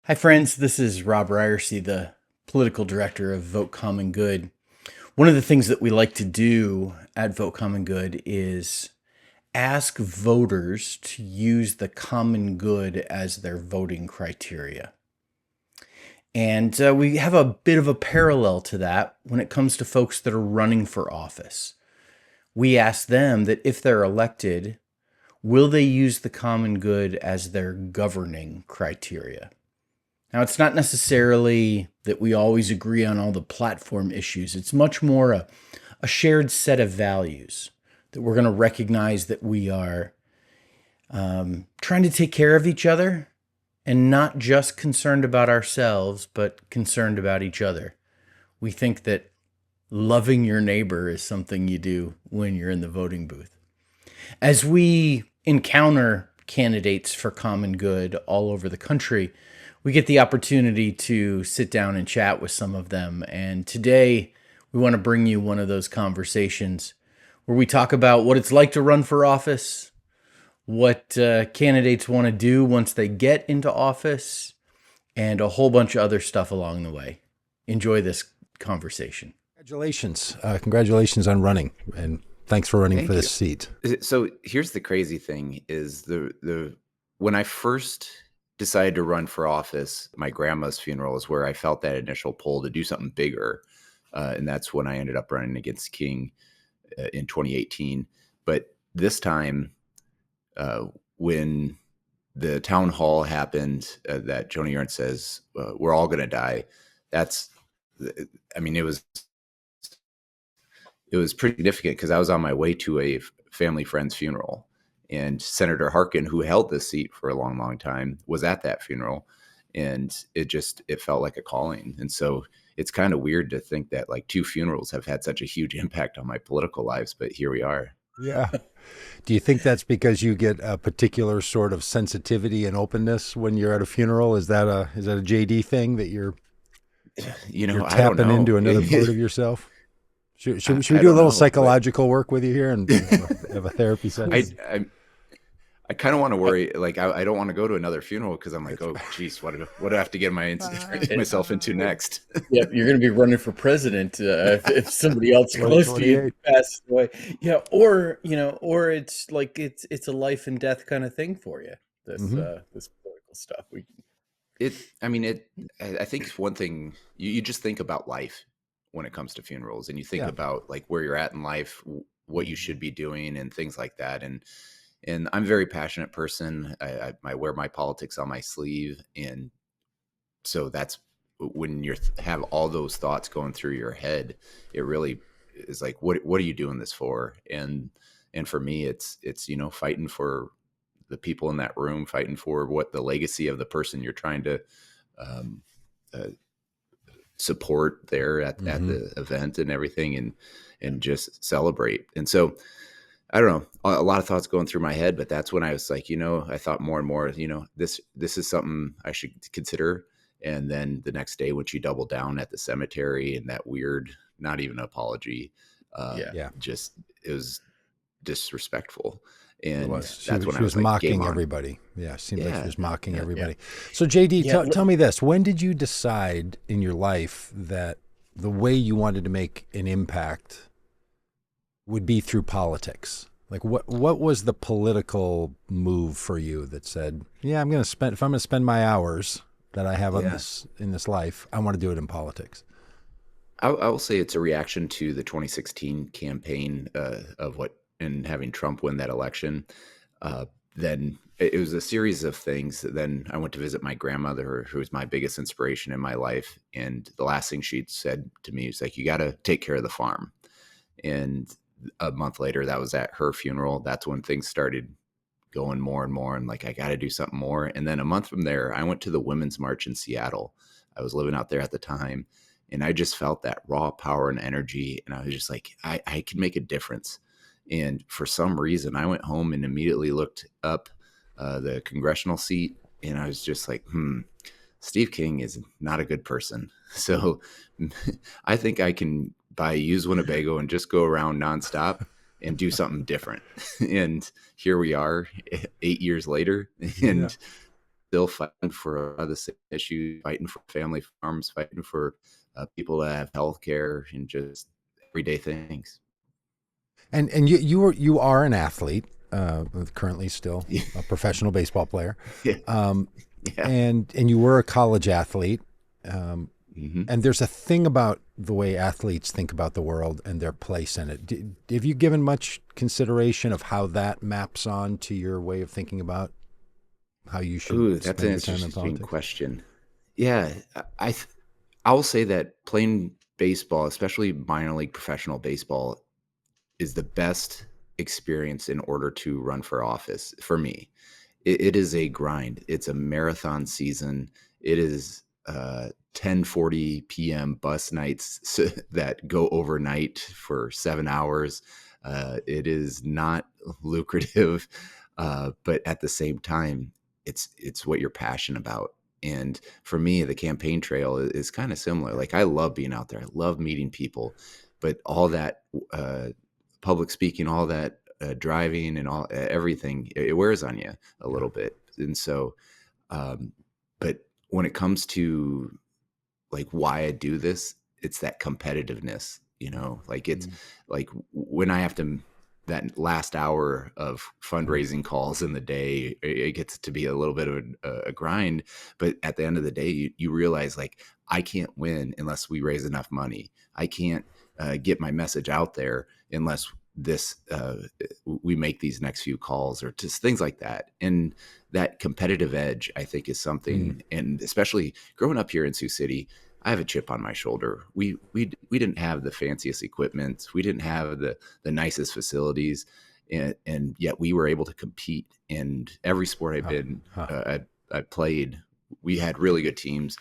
Hi, friends. This is Robb Ryerse, the political director of Vote Common Good. One of the things that we like to do at Vote Common Good is ask voters to use the common good as their voting criteria. And we have a bit of a parallel to that when it comes to folks that are running for office. We ask them that if they're elected, will they use the common good as their governing criteria? Now, it's not necessarily that we always agree on all the platform issues. It's much more a shared set of values that we're going to recognize that we are trying to take care of each other and not just concerned about ourselves, but concerned about each other. We think that loving your neighbor is something you do when you're in the voting booth. As we encounter candidates for common good all over the country, we get the opportunity to sit down and chat with some of them. And today, we want to bring you one of those conversations where we talk about what it's like to run for office, what candidates want to do once they get into office, and a whole bunch of other stuff along the way. Enjoy this conversation. Congratulations. Congratulations on running, and thanks for running Thank for this you. seat. So here's the crazy thing is the when I first decided to run for office, my grandma's funeral is where I felt that initial pull to do something bigger. And that's when I ended up running against King in 2018. But this time, when the town hall happened, that Joni Ernst says, we're all going to die. That's, I mean, it was pretty significant because I was on my way to a family friend's funeral, and Senator Harkin, who held this seat for a long, long time, was at that funeral, and it felt like a calling. And so it's kind of weird to think that like two funerals have had such a huge impact on my political lives, but here we are. Yeah. Do you think that's because you get a particular sort of sensitivity and openness when you're at a funeral? Is that a JD thing that you're I don't tapping know. into another part of yourself? Should we I do a don't little know, psychological work with you here and have a therapy session? I kind of want to worry. Like, I don't want to go to another funeral because I'm like, oh, geez, what do I have to get myself into next? Yeah, you're going to be running for president if somebody else close to you passes away. Yeah, or it's like it's a life and death kind of thing for you. This this political stuff. I think it's one thing you just think about life when it comes to funerals, and you think about like where you're at in life, what you should be doing, and things like that. And I'm a very passionate person. I wear my politics on my sleeve. And so that's when you have all those thoughts going through your head, it really is like, what are you doing this for? And for me, it's, fighting for the people in that room, fighting for what the legacy of the person you're trying to support there at the event and everything, and just celebrate. And so, I don't know, a lot of thoughts going through my head, but that's when I was like, I thought more and more, this is something I should consider. And then the next day when she doubled down at the cemetery and that weird, not even an apology, just, it was disrespectful. And she was like, mocking everybody. Yeah. Seems like she was mocking everybody. Yeah. So JD, tell me this, when did you decide in your life that the way you wanted to make an impact would be through politics? Like what was the political move for you that said, yeah, if I'm going to spend my hours that I have on in this life, I want to do it in politics? I will say it's a reaction to the 2016 campaign and having Trump win that election. Then it was a series of things. Then I went to visit my grandmother, who was my biggest inspiration in my life. And the last thing she'd said to me was like, you got to take care of the farm. And a month later, that was at her funeral. That's when things started going more and more. And like, I got to do something more. And then a month from there, I went to the Women's March in Seattle. I was living out there at the time. And I just felt that raw power and energy. And I was just like, I can make a difference. And for some reason, I went home and immediately looked up the congressional seat. And I was just like, Steve King is not a good person. So I think I can use Winnebago and just go around nonstop and do something different. And here we are 8 years later. And still fighting for the same issues, fighting for family farms, fighting for people that have health care and just everyday things. And you are an athlete, currently still Yeah. a professional baseball player, Yeah. um, Yeah. and you were a college athlete. Mm-hmm. And there's a thing about the way athletes think about the world and their place in it. Have you given much consideration of how that maps on to your way of thinking about how you should Ooh, that's spend an your time in interesting politics? question. Yeah, I will say that playing baseball, especially minor league professional baseball, is the best experience in order to run for office for me. It is a grind. It's a marathon season. It is 10:40 p.m. bus nights that go overnight for 7 hours. It is not lucrative, but at the same time, it's what you're passionate about. And for me, the campaign trail is kind of similar. Like I love being out there. I love meeting people, but all that uh, public speaking, all that driving, and all everything, it wears on you a Yeah. little bit. And so, um, but when it comes to like why I do this, it's that competitiveness, like it's Mm. like when I have to, that last hour of fundraising calls in the day, it gets to be a little bit of a grind. But at the end of the day, you realize like, I can't win unless we raise enough money. I can't get my message out there unless we make these next few calls or just things like that. And that competitive edge, I think, is something, and especially growing up here in Sioux City, I have a chip on my shoulder. We didn't have the fanciest equipment. We didn't have the nicest facilities, and yet we were able to compete in every sport I've been Huh. I played. We had really good teams,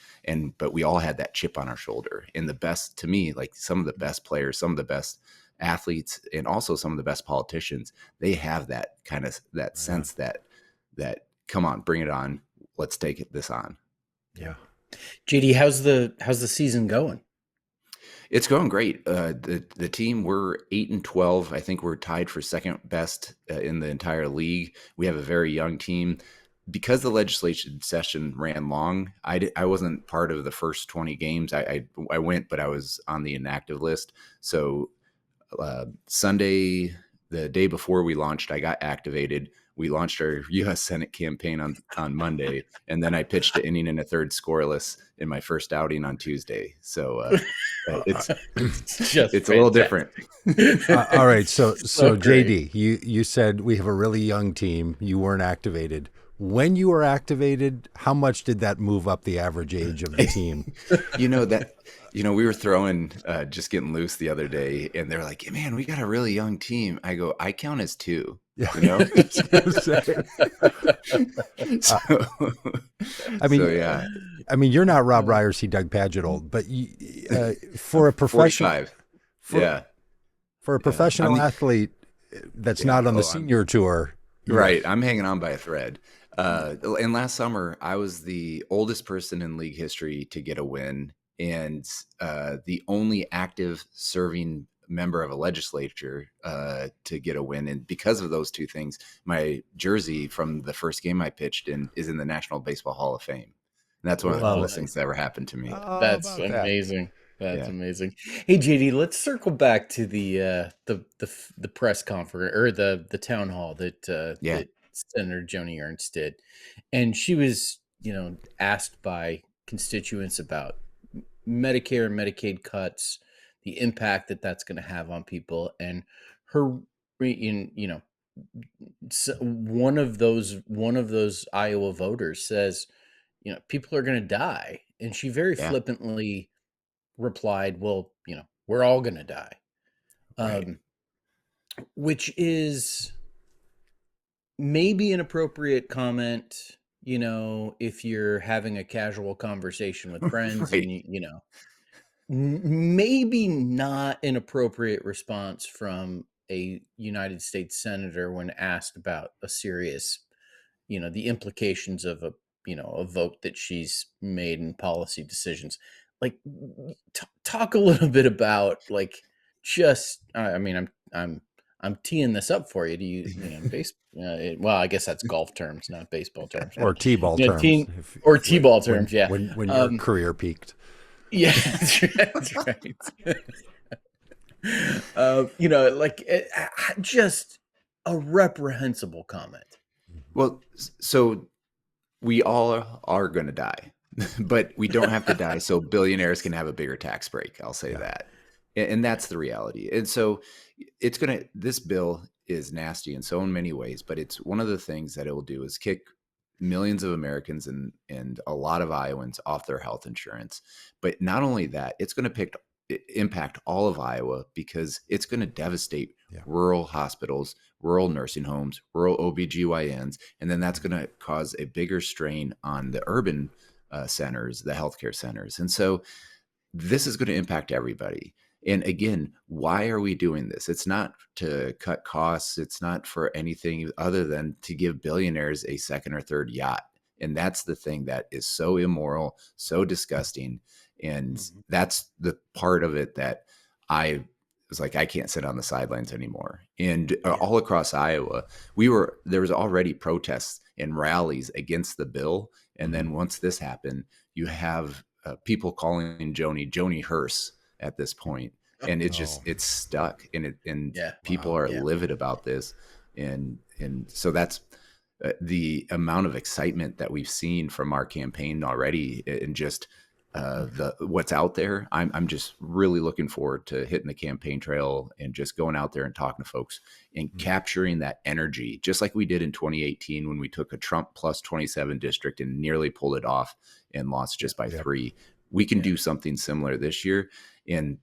but we all had that chip on our shoulder. And the best, to me, like some of the best players, some of the best athletes, and also some of the best politicians, they have that kind of that Right on. sense that come on, bring it on, let's take this on. Yeah. JD, how's the season going? It's going great. The team, we're 8-12. I think we're tied for second best in the entire league. We have a very young team. Because the legislation session ran long, I wasn't part of the first 20 games. I went, but I was on the inactive list. So Sunday, the day before we launched, I got activated. We launched our U.S. Senate campaign on Monday, and then I pitched an inning and a third scoreless in my first outing on Tuesday. So it's It's just it's a little different. All right. So great. JD, you said we have a really young team. You weren't activated. When you were activated, how much did that move up the average age of the team? We were throwing, just getting loose the other day, and they're like, hey, man, we got a really young team. I go, I count as two, Yeah. So, I mean, yeah, you're not Robb Ryerse, Doug Pagitt old, but for a professional, 45. for, Yeah. for a Yeah. professional athlete that's Yeah. not on the Oh, senior tour, right. I'm hanging on by a thread. And last summer, I was the oldest person in league history to get a win, and the only active serving member of a legislature to get a win. And because of those two things, my jersey from the first game I pitched in is in the National Baseball Hall of Fame. And that's one of the Love coolest it. things that ever happened to me. That's about that? amazing. That's Yeah. amazing. Hey JD, let's circle back to the press conference or the town hall Yeah. that Senator Joni Ernst did, and she was asked by constituents about Medicare and Medicaid cuts, the impact that that's going to have on people, and her in one of those Iowa voters says, people are going to die, and she very Yeah. flippantly replied, well, we're all going to die. Right. Which is maybe an appropriate comment, if you're having a casual conversation with friends Right. and maybe not an appropriate response from a United States senator when asked about a serious, the implications of a vote that she's made in policy decisions. Like, talk a little bit about like just. I mean, I'm I'm teeing this up for you. Do base? Well, I guess that's golf terms, not baseball terms, or T-ball terms, or T-ball terms. Yeah, when your career peaked. Yeah, that's right. Just a reprehensible comment. Well, so we all are going to die, but we don't have to die so billionaires can have a bigger tax break. I'll say that. And that's the reality. And so this bill is nasty in so many ways, but it's one of the things that it will do is kick millions of Americans and a lot of Iowans off their health insurance. But not only that, it's going to impact all of Iowa because it's going to devastate rural hospitals, rural nursing homes, rural OBGYNs, and then that's going to cause a bigger strain on the urban centers, the healthcare centers. And so this is going to impact everybody. And again, why are we doing this? It's not to cut costs. It's not for anything other than to give billionaires a second or third yacht. And that's the thing that is so immoral, so disgusting. And that's the part of it that I was like, I can't sit on the sidelines anymore. And all across Iowa, there was already protests and rallies against the bill. And then once this happened, you have people calling Joni Hearse at this point. And it's stuck, and people are livid about this. And so that's the amount of excitement that we've seen from our campaign already, and just what's out there. I'm just really looking forward to hitting the campaign trail and just going out there and talking to folks and capturing that energy, just like we did in 2018 when we took a Trump plus 27 district and nearly pulled it off and lost just by 3. We can do something similar this year. And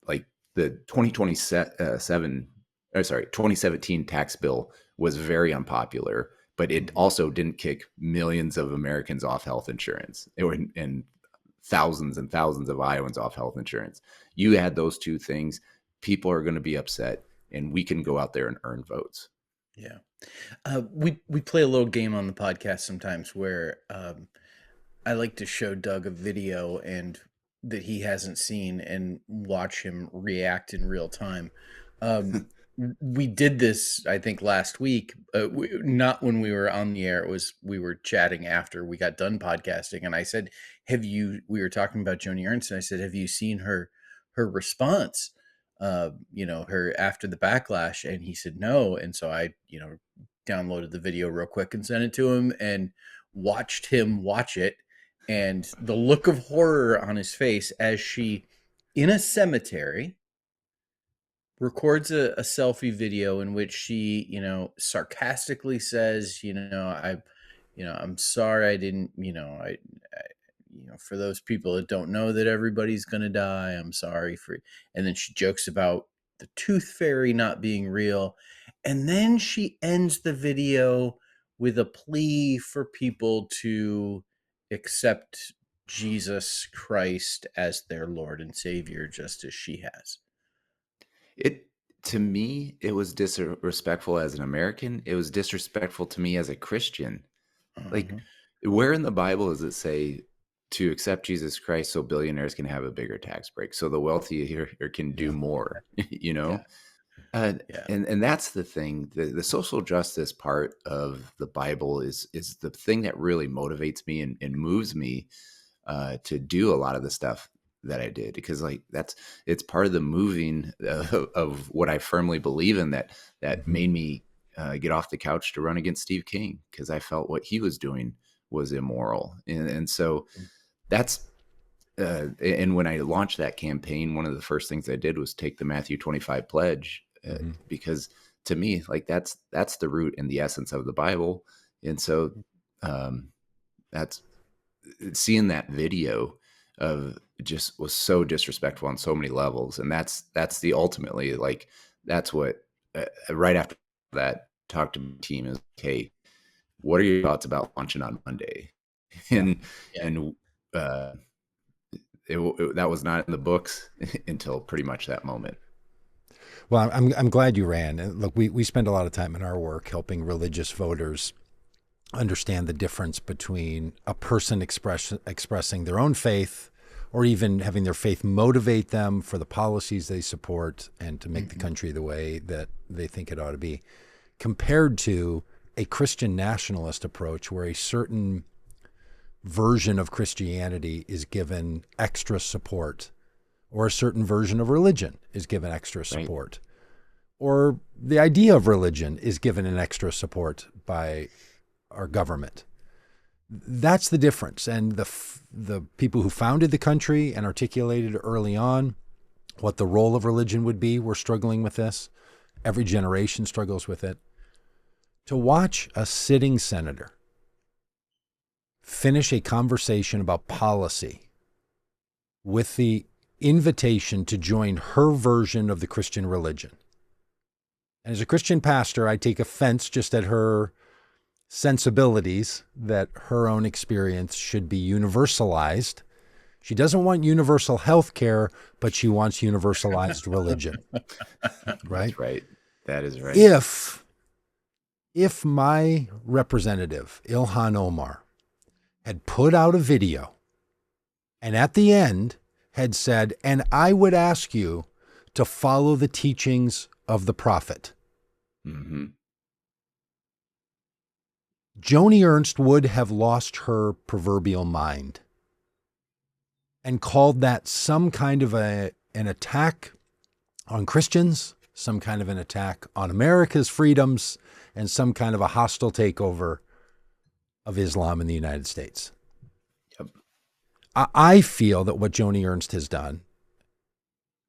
like the 2017 tax bill was very unpopular, but it also didn't kick millions of Americans off health insurance, and thousands and thousands of Iowans off health insurance. You add those two things, people are going to be upset, and we can go out there and earn votes. Yeah. We play a little game on the podcast sometimes where I like to show Doug a video and that he hasn't seen and watch him react in real time. We did this, I think, last week, not when we were on the air. We were chatting after we got done podcasting. And I said, we were talking about Joni Ernst, and I said, have you seen her response, her after the backlash? And he said, no. And so I, downloaded the video real quick and sent it to him and watched him watch it. And the look of horror on his face as she, in a cemetery, records a selfie video in which she, sarcastically says, I'm sorry I didn't, for those people that don't know that everybody's going to die, I'm sorry for, and then she jokes about the tooth fairy not being real. And then she ends the video with a plea for people to accept Jesus Christ as their Lord and Savior, just as she has. To me, it was disrespectful as an American. It was disrespectful to me as a Christian. Like, where in the Bible does it say to accept Jesus Christ so billionaires can have a bigger tax break, so the wealthy here can do more, And that's the thing. The social justice part of the Bible is the thing that really motivates me and moves me to do a lot of the stuff that I did, because it's part of the moving of what I firmly believe in that made me get off the couch to run against Steve King, because I felt what he was doing was immoral. And so that's and when I launched that campaign, one of the first things I did was take the Matthew 25 pledge, because to me, that's the root and the essence of the Bible. And so that's seeing that video of just was so disrespectful on so many levels. And that's the ultimately, that's what right after that, talked to my team is, hey, what are your thoughts about launching on Monday? And that was not in the books until pretty much that moment. Well, I'm glad you ran. And look, we spend a lot of time in our work helping religious voters understand the difference between a person expressing their own faith or even having their faith motivate them for the policies they support and to make the country the way that they think it ought to be, compared to a Christian nationalist approach where a certain version of Christianity is given extra support, or a certain version of religion is given extra support, or the idea of religion is given an extra support by our government. That's the difference. And the people who founded the country and articulated early on what the role of religion would be were struggling with this. Every generation struggles with it. To watch a sitting senator finish a conversation about policy with the invitation to join her version of the Christian religion. And as a Christian pastor, I take offense just at her sensibilities that her own experience should be universalized. She doesn't want universal health care, but she wants universalized religion. Right? That's right. That is right. If my representative, Ilhan Omar, had put out a video and at the end had said, and I would ask you to follow the teachings of the prophet, Joni Ernst would have lost her proverbial mind and called that some kind of an attack on Christians, some kind of an attack on America's freedoms, and some kind of a hostile takeover of Islam in the United States. Yep. I feel that what Joni Ernst has done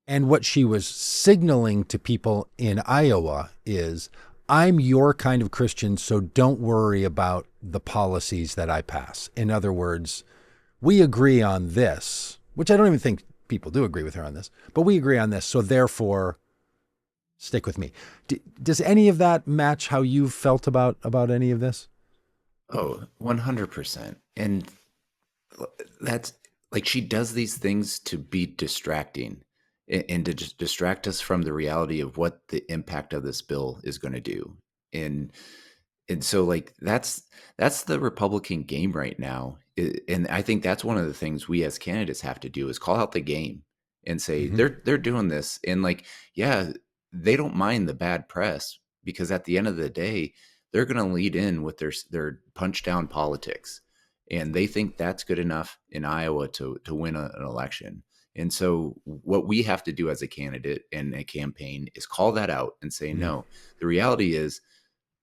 and what she was signaling to people in Iowa is, I'm your kind of Christian, so don't worry about the policies that I pass. In other words, we agree on this, which I don't even think people do agree with her on this, but we agree on this, so therefore stick with me. Does any of that match how you felt about any of this? Oh, 100%. And that's like, she does these things to be distracting and to just distract us from the reality of what the impact of this bill is going to do. And so like, that's the Republican game right now. And I think that's one of the things we as candidates have to do is call out the game and say, they're doing this. And like, yeah, they don't mind the bad press, because at the end of the day, they're going to lead in with their punch down politics. And they think that's good enough in Iowa to win an election. And so what we have to do as a candidate and a campaign is call that out and say, no, the reality is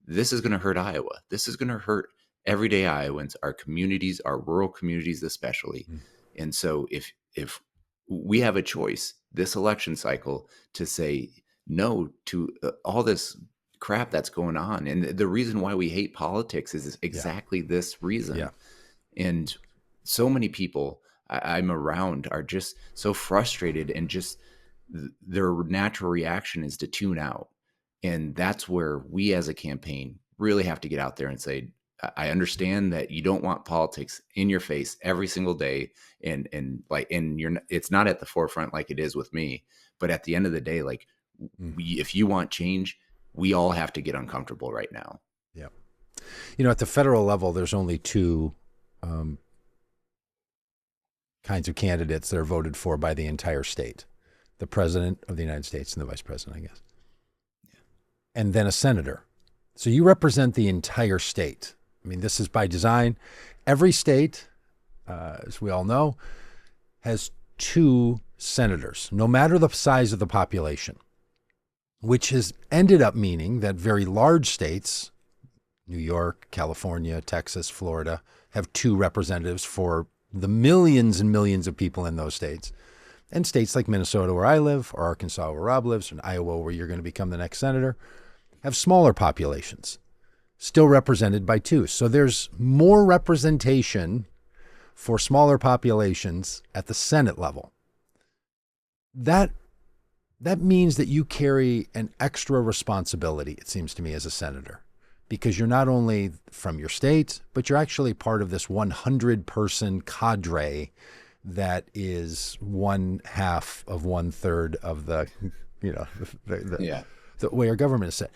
this is going to hurt Iowa. This is going to hurt everyday Iowans, our communities, our rural communities especially. And so if we have a choice this election cycle to say no to all this crap that's going on. And the reason why we hate politics is exactly this reason. Yeah. And so many people I'm around are just so frustrated, and just their natural reaction is to tune out. And that's where we as a campaign really have to get out there and say, I understand that you don't want politics in your face every single day. And it's not at the forefront like it is with me. But at the end of the day, like if you want change, we all have to get uncomfortable right now. Yeah. At the federal level, there's only two kinds of candidates that are voted for by the entire state: the president of the United States and the vice president, I guess. Yeah. And then a senator. So you represent the entire state. I mean, this is by design. Every state, as we all know, has two senators, no matter the size of the population, which has ended up meaning that very large states, New York, California, Texas, Florida, have two representatives for the millions and millions of people in those states. And states like Minnesota, where I live, or Arkansas, where Rob lives, and Iowa, where you're going to become the next senator, have smaller populations, still represented by two. So there's more representation for smaller populations at the Senate level. That means that you carry an extra responsibility, it seems to me, as a senator, because you're not only from your state, but you're actually part of this 100-person cadre that is 1/2 of 1/3 of the way our government is set.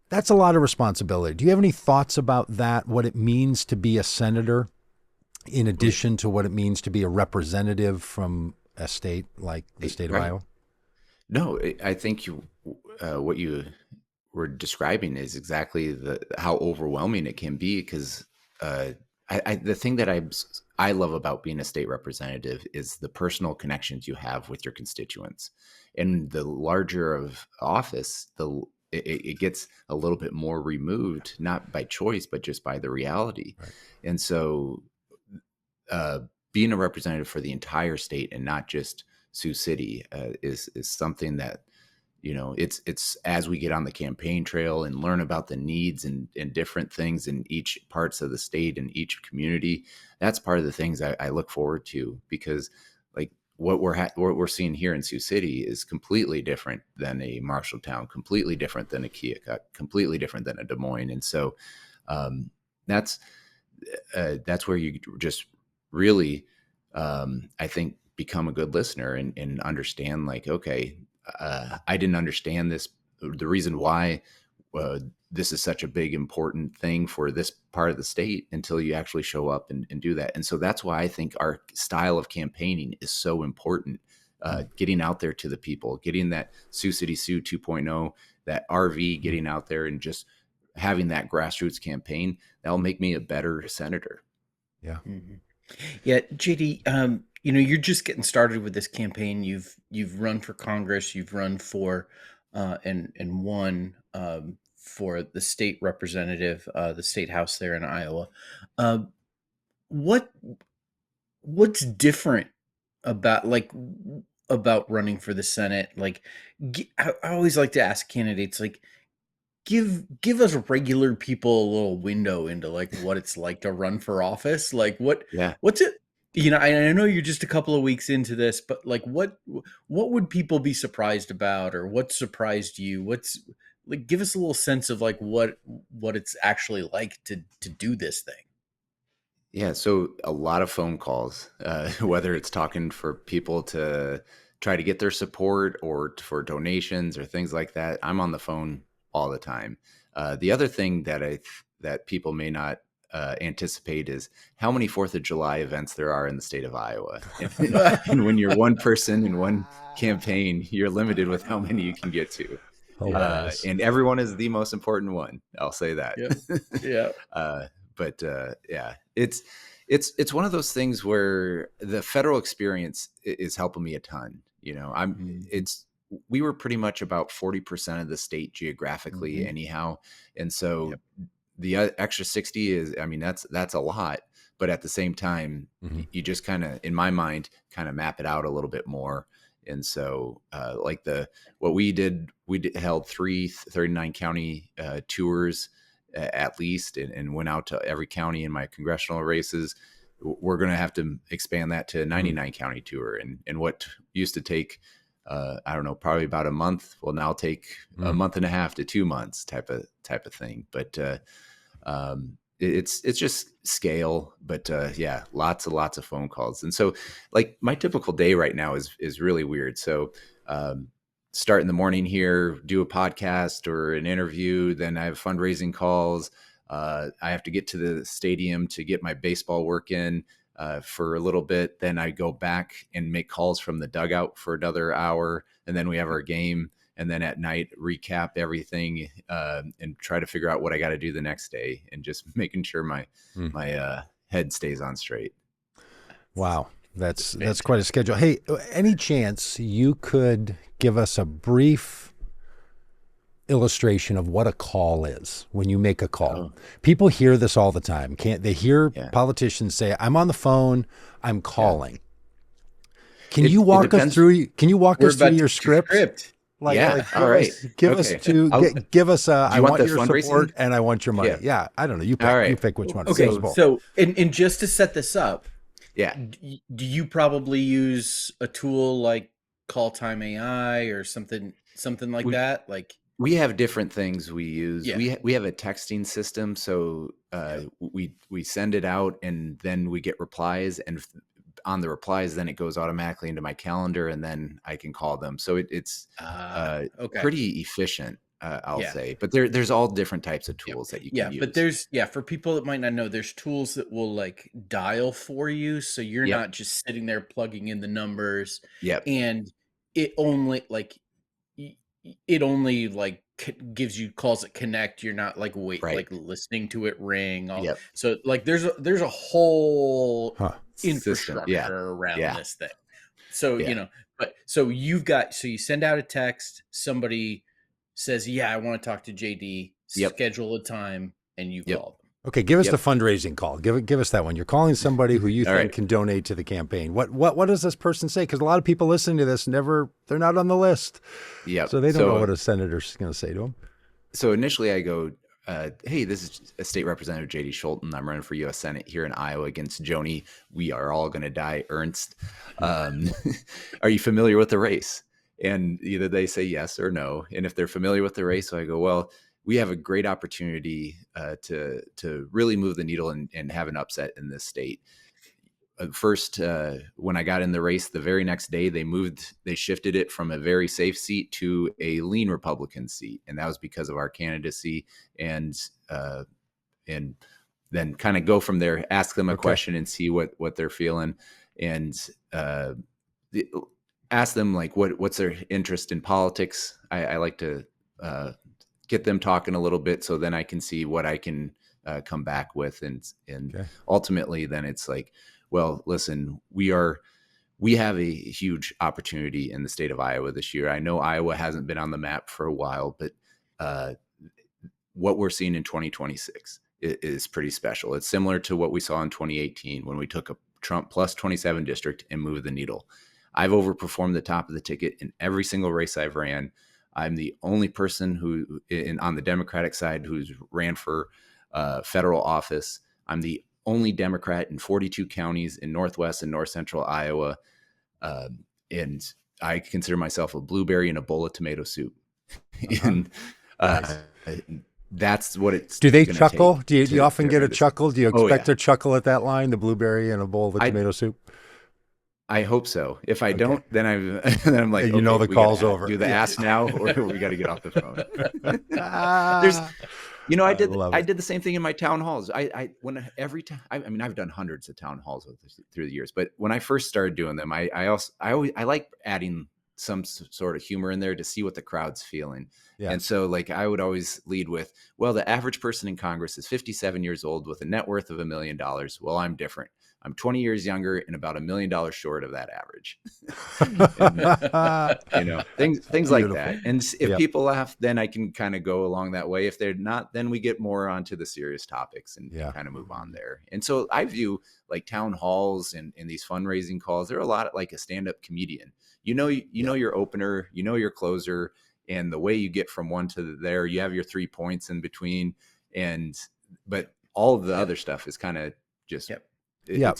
That's a lot of responsibility. Do you have any thoughts about that, what it means to be a senator in addition to what it means to be a representative from a state like the state of Iowa? No, I think what you were describing is exactly how overwhelming it can be, because the thing that I love about being a state representative is the personal connections you have with your constituents. And the larger of office, it gets a little bit more removed, not by choice, but just by the reality. Right. And so being a representative for the entire state and not just Sioux City is something that, it's as we get on the campaign trail and learn about the needs and different things in each parts of the state and each community. That's part of the things I look forward to, because like what we're seeing here in Sioux City is completely different than a Marshalltown, completely different than a Keokuk, completely different than a Des Moines. And so that's where you just really, I think, become a good listener and understand, like, okay, I didn't understand this, the reason why this is such a big, important thing for this part of the state, until you actually show up and do that. And so that's why I think our style of campaigning is so important. Getting out there to the people, getting that Sioux City Sioux 2.0, that RV, getting out there and just having that grassroots campaign, that'll make me a better senator. Yeah. Mm-hmm. Yeah, JD, you're just getting started with this campaign. You've run for Congress, you've run for and won for the state representative, the state house there in Iowa. What's different about running for the Senate? Like, I always like to ask candidates, like, give us regular people a little window into like what it's like to run for office. Like what's it? I know you're just a couple of weeks into this, but like what would people be surprised about, or what surprised you? What's like, give us a little sense of like what it's actually like to do this thing. Yeah, so a lot of phone calls, whether it's talking for people to try to get their support or for donations or things like that. I'm on the phone all the time. The other thing that people may not anticipate is how many 4th of July events there are in the state of Iowa. And when you're one person in one campaign, you're limited with how many you can get to. And everyone is the most important one. I'll say that. Yeah. But yeah, it's one of those things where the federal experience is helping me a ton. We were pretty much about 40% of the state geographically anyhow. And so the extra 60 is, that's a lot, but at the same time, you just kind of, in my mind, kind of map it out a little bit more. And so what we held 39 county tours at least, and went out to every county in my congressional races. We're going to have to expand that to a 99 county tour. And what used to take, I don't know, probably about a month will now take a month and a half to 2 months type of thing. But it's just scale. But yeah, lots of phone calls. And so like my typical day right now is really weird. So start in the morning here, do a podcast or an interview. Then I have fundraising calls. I have to get to the stadium to get my baseball work in for a little bit. Then I go back and make calls from the dugout for another hour. And then we have our game. And then at night, recap everything and try to figure out what I got to do the next day, and just making sure my head stays on straight. Wow. That's quite a schedule. Hey, any chance you could give us a brief illustration of what a call is when you make a call? People hear this all the time. Can't they hear politicians say, "I'm on the phone, I'm calling." Can you walk us through your script? All right. Give us I want your support and I want your money. Yeah, I don't know. You pick. Right. You pick which one. Okay. So, and just to set this up, do you probably use a tool like Call Time AI or something like that? Like, we have different things we use. We have a texting system, so we send it out and then we get replies, and on the replies, then it goes automatically into my calendar, and then I can call them. So it's pretty efficient. I'll say, but there's all different types of tools that you can use. But for people that might not know, there's tools that will like dial for you. So you're Yep. not just sitting there plugging in the numbers, Yep. and it only like, it only like gives you calls that connect. You're not like like listening to it ring. Yep. So like there's a whole infrastructure system. around this thing. So, but so you send out a text, somebody says, I want to talk to JD, schedule a time, and you call them. Okay, give us the fundraising call. Give us that one. You're calling somebody who you think can donate to the campaign. What does this person say? Because a lot of people listening to this they're not on the list. Yeah. So they don't know what a senator's going to say to them. So initially I go, hey, this is a State Representative JD Scholten. I'm running for U.S. Senate here in Iowa against Joni. We are all going to die, Ernst. Are you familiar with the race? And either they say yes or no. And if they're familiar with the race, so I go, well, we have a great opportunity to really move the needle and have an upset in this state. First, when I got in the race, the very next day, they shifted it from a very safe seat to a lean Republican seat. And that was because of our candidacy, and then kind of go from there, ask them a question and see what they're feeling. And ask them like, what's their interest in politics. I like to get them talking a little bit, so then I can see what I can come back with. And ultimately then it's like, well, listen, we have a huge opportunity in the state of Iowa this year. I know Iowa hasn't been on the map for a while, but what we're seeing in 2026 is pretty special. It's similar to what we saw in 2018 when we took a Trump plus 27 district and moved the needle. I've overperformed the top of the ticket in every single race I've ran. I'm the only person on the Democratic side who's ran for federal office. I'm the only Democrat in 42 counties in Northwest and North Central Iowa. And I consider myself a blueberry in a bowl of tomato soup. And that's what it's. Do they chuckle? Do you often get a chuckle? Do you expect a chuckle at that line, the blueberry in a bowl of tomato soup? I hope so. If I don't, then I'm like, the call's over. Do the ask now, or we got to get off the phone. I did the same thing in my town halls. I've done hundreds of town halls through the years, but when I first started doing them, I like adding some sort of humor in there to see what the crowd's feeling. Yeah. And so like I would always lead with, well, the average person in Congress is 57 years old with a net worth of $1 million. Well, I'm different. I'm 20 years younger and about $1 million short of that average. And, things like that. And if people laugh, then I can kind of go along that way. If they're not, then we get more onto the serious topics and kind of move on there. And so I view like town halls and these fundraising calls, they're a lot like a stand-up comedian. You know your opener, you know your closer, and the way you get from one to there, you have your 3 points in between, but all of the other stuff is kind of just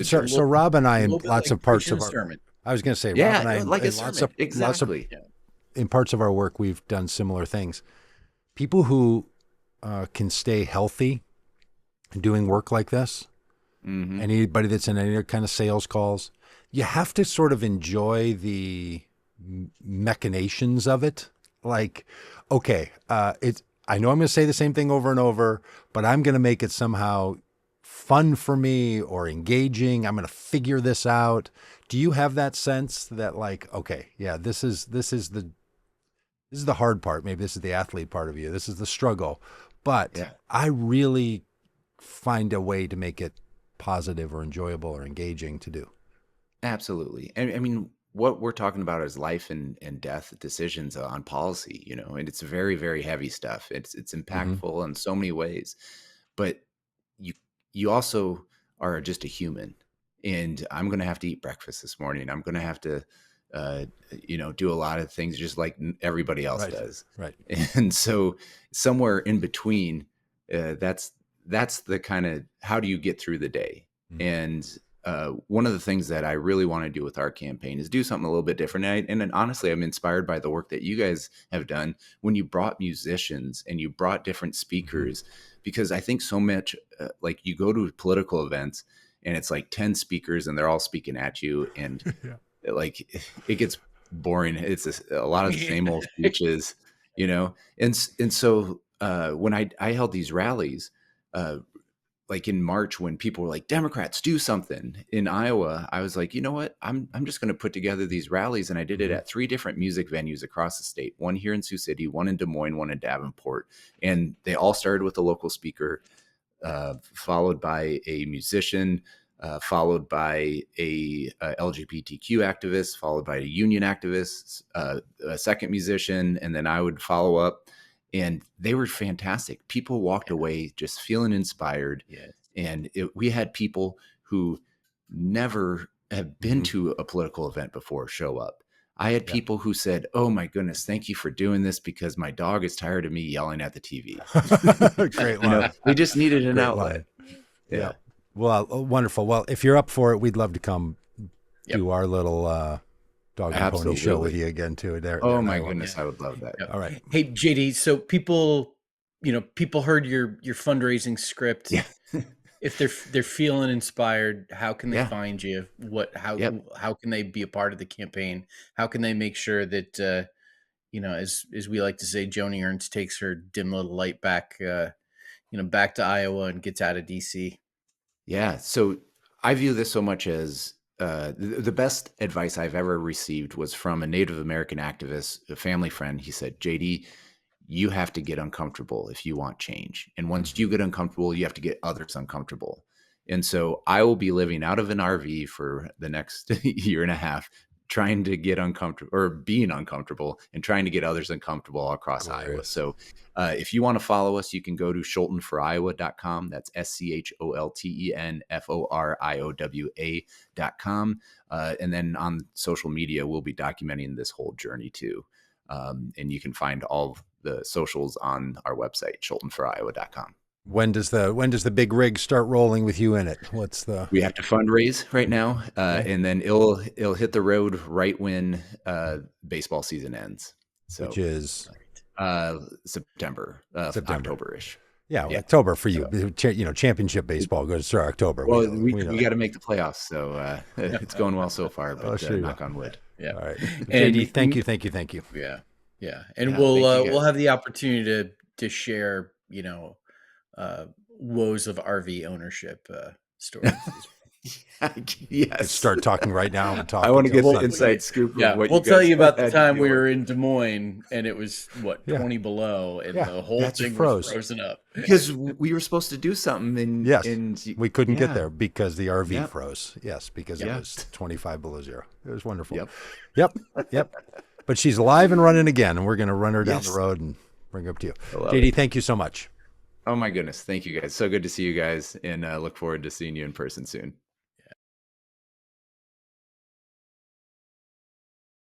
So Rob and I in lots of parts of our sermon. I was going to say, Rob and I like in in parts of our work, we've done similar things. People who can stay healthy doing work like this, anybody that's in any kind of sales calls, you have to sort of enjoy the machinations of it. Like, okay, I know I'm going to say the same thing over and over, but I'm going to make it somehow fun for me or engaging. I'm going to figure this out. Do you have that sense that like, okay, this is the hard part. Maybe this is the athlete part of you. This is the struggle, but I really find a way to make it positive or enjoyable or engaging to do. Absolutely. And I mean, what we're talking about is life and death decisions on policy, and it's very, very heavy stuff. It's impactful in so many ways, but you also are just a human, and I'm going to have to eat breakfast this morning. I'm going to have to, do a lot of things just like everybody else does. Right. And so somewhere in between, that's the kind of, how do you get through the day? And one of the things that I really want to do with our campaign is do something a little bit different. And honestly, I'm inspired by the work that you guys have done when you brought musicians and you brought different speakers, because I think so much like you go to political events and it's like 10 speakers and they're all speaking at you. And like, it gets boring. It's a lot of the same old speeches. And so when I held these rallies, like in March, when people were like, Democrats, do something in Iowa, I was like, you know what? I'm just going to put together these rallies. And I did it at 3 different music venues across the state, one here in Sioux City, one in Des Moines, one in Davenport. And they all started with a local speaker, followed by a musician, followed by a LGBTQ activist, followed by a union activist, a second musician, and then I would follow up. And they were fantastic. People walked away just feeling inspired. Yes. And we had people who never have been to a political event before show up. I had people who said, "Oh my goodness, thank you for doing this because my dog is tired of me yelling at the TV." Great line. We just needed an outlet. Yeah. Well, wonderful. Well, if you're up for it, we'd love to come do our little dog and pony show with you again too. Oh my goodness, I would love that. All right. Hey, JD, so people heard your fundraising script. Yeah. If they're feeling inspired, how can they find you? How can they be a part of the campaign? How can they make sure that as we like to say, Joni Ernst takes her dim little light back back to Iowa and gets out of DC? Yeah. So I view this so much as the best advice I've ever received was from a Native American activist, a family friend. He said, JD, you have to get uncomfortable if you want change. And once you get uncomfortable, you have to get others uncomfortable. And so I will be living out of an RV for the next year and a half, trying to get uncomfortable or being uncomfortable and trying to get others uncomfortable all across Iowa. So if you want to follow us, you can go to ScholtenForIowa.com. That's SCHOLTENFORIOWA.com. And then on social media, we'll be documenting this whole journey too. And you can find all the socials on our website, ScholtenForIowa.com. When does the big rig start rolling with you in it? We have to fundraise right now, and then it'll hit the road right when baseball season ends. So, which is September, October-ish. Yeah, October for you. Championship baseball goes through October. Well, we got to make the playoffs, so it's going well so far. But knock on wood. Yeah. All right, JD, thank you. Yeah, and we'll have the opportunity to share woes of RV ownership stories. Yes. Start talking right now and talk. I want to get the inside scoop. Yeah, we'll tell you about the time we were in Des Moines and it was 20 below and the whole thing was frozen up because we were supposed to do something and we couldn't get there because the RV froze. Yes, because it was 25 below zero. It was wonderful. Yep. But she's alive and running again, and we're going to run her down the road and bring her up to you. JD, thank you so much. Oh my goodness, thank you guys. So good to see you guys, and look forward to seeing you in person soon.